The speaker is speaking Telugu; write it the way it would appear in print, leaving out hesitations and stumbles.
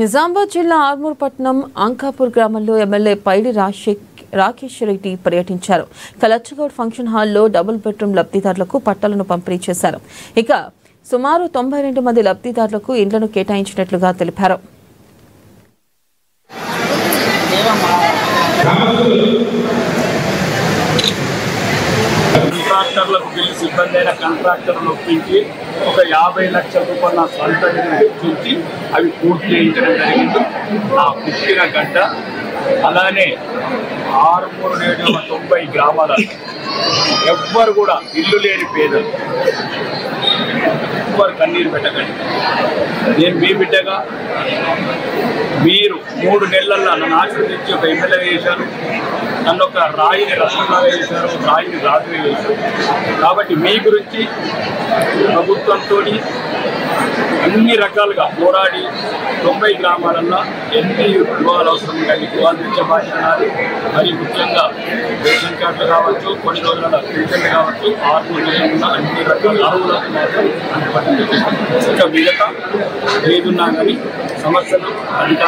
నిజామాబాద్ జిల్లా ఆర్మూర్ పట్టణం అంకాపూర్ గ్రామంలో ఎమ్మెల్యే పైడి రాకేష్ రెడ్డి పర్యటించారు. కలెక్టరేట్ ఫంక్షన్ హాల్లో డబుల్ బెడ్రూమ్ లబ్ధిదారులకు పట్టాలను పంపిణీ చేశారు. ఇక సుమారు 92 మంది లబ్ధిదారులకు ఇండ్లను కేటాయించినట్లుగా తెలిపారు. కాంట్రాక్టర్లకు బిల్లు సిబ్బంది అయిన కాంట్రాక్టర్లు ఒప్పించి ఒక 50 లక్షల రూపాయల సొంత వెచ్చించి అవి పూర్తి చేయించడం జరిగింది. నా పుట్టిన గడ్డ అలానే 690 గ్రామాల ఎవ్వరు కూడా ఇల్లు లేని పేదలు ఎవ్వరు కన్నీరు పెట్టకండి. నేను మీ బిడ్డగా మీరు 3 నెలల్లో నన్ను ఆశీర్వదించి ఒక ఎమ్మెల్యే చేశారు. నన్ను ఒక రాయిని రత్నంలాగా చేశారు, రాయిని రాజుగా చేశారు. కాబట్టి మీ గురించి ప్రభుత్వంతో అన్ని రకాలుగా పోరాడి 90 గ్రామాలలో ఎన్ని గృహాలు అవసరం కానీ గృహాలు తెచ్చే బాధ్యత నాది. మరి ముఖ్యంగా రేషన్ కార్డులు కావచ్చు, కొన్ని రోజుల పెన్షన్లు కావచ్చు, ఉన్న అన్ని రకాల అరువులకు మాత్రం ఇంకా మిగతా ఏదున్నా కానీ సమస్యలు అధికారులు